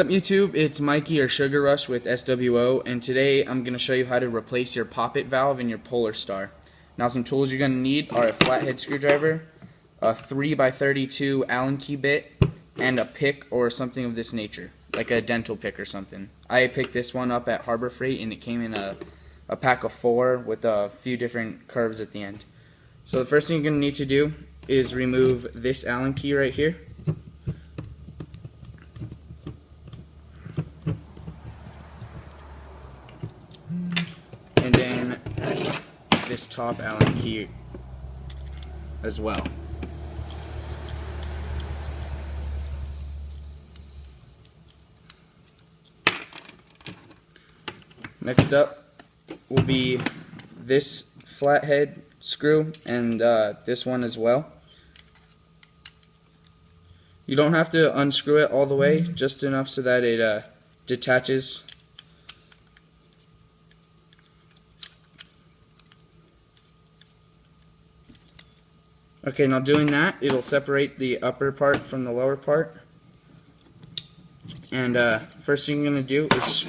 What's up YouTube, it's Mikey or Sugar Rush with SWO, and today I'm going to show you how to replace your poppet valve in your PolarStar. Now some tools you're going to need are a flathead screwdriver, a 3x32 Allen key bit, and a pick or something of this nature, like a dental pick or something. I picked this one up at Harbor Freight and it came in a pack of 4 with a few different curves at the end. So the first thing you're going to need to do is remove this Allen key right here. And then this top Allen key as well. Next up will be this flathead screw and this one as well. You don't have to unscrew it all the way, just enough so that it detaches. Okay, now doing that, it'll separate the upper part from the lower part. And first thing you're going to do is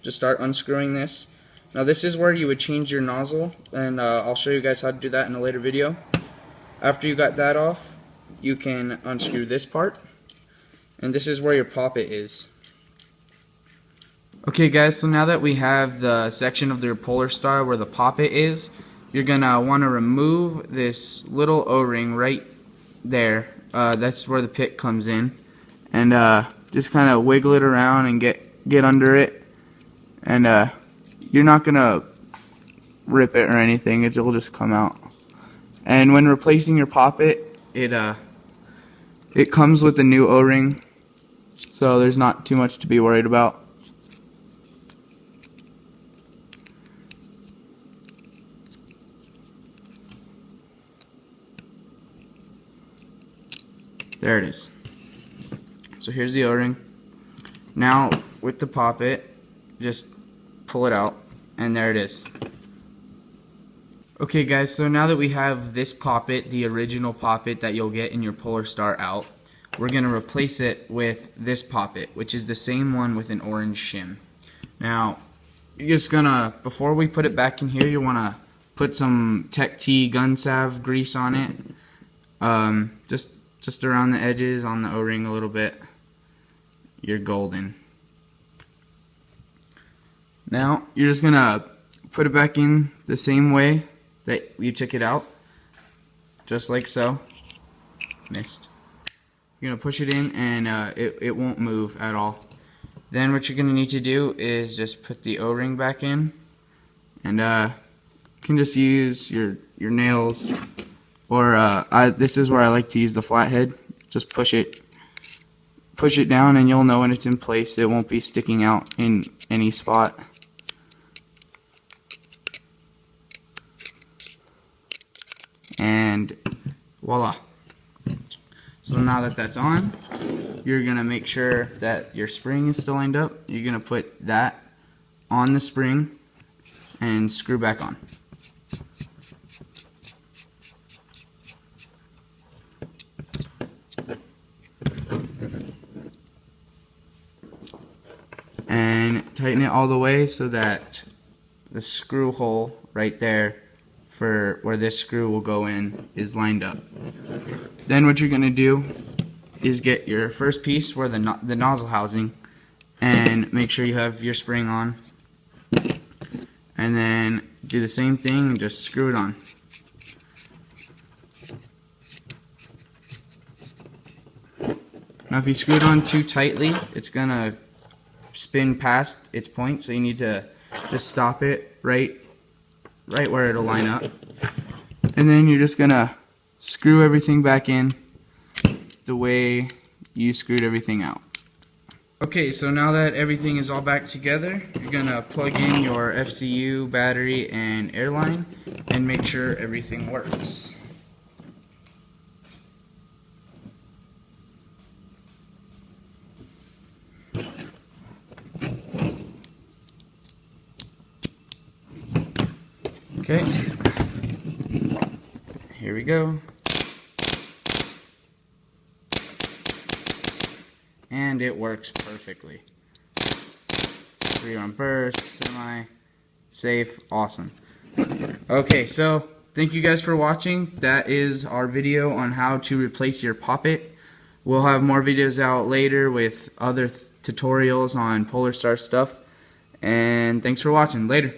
just start unscrewing this. Now this is where you would change your nozzle, and I'll show you guys how to do that in a later video. After you got that off, you can unscrew this part, and this is where your poppet is. Okay guys, so now that we have the section of the PolarStar where the poppet is, you're gonna want to remove this little O-ring right there. That's where the pick comes in, and just kind of wiggle it around and get under it. And you're not gonna rip it or anything; it'll just come out. And when replacing your poppet, it comes with a new O-ring, so there's not too much to be worried about. There it is. So here's the O-ring. Now with the poppet, just pull it out, and there it is. Okay guys, so now that we have this poppet, the original poppet that you'll get in your PolarStar out, we're going to replace it with this poppet, which is the same one with an orange shim. Now, you're just gonna, before we put it back in here, you want to put some Tech T gun salve grease on it. Just around the edges on the O-ring a little bit. You're golden. Now you're just gonna put it back in the same way that you took it out, just like so. Missed. You're gonna push it in, and it won't move at all. Then what you're gonna need to do is just put the O-ring back in, and you can just use your nails. Or this is where I like to use the flathead. Just push it down, and you'll know when it's in place. It won't be sticking out in any spot. And voila. So now that that's on, you're gonna make sure that your spring is still lined up. You're gonna put that on the spring and screw back on. And tighten it all the way so that the screw hole right there for where this screw will go in is lined up. Then what you're going to do is get your first piece where the nozzle housing, and make sure you have your spring on, and then do the same thing and just screw it on. Now if you screw it on too tightly, it's going to spin past its point, so you need to just stop it right where it'll line up, and then you're just gonna screw everything back in the way you screwed everything out. Okay, so now that everything is all back together, you're gonna plug in your FCU, battery, and airline, and make sure everything works. Okay, here we go. and it works perfectly. 3-run burst, semi, safe, awesome. Okay, so thank you guys for watching. That is our video on how to replace your Poppet. We'll have more videos out later with other tutorials on PolarStar stuff. And thanks for watching. Later.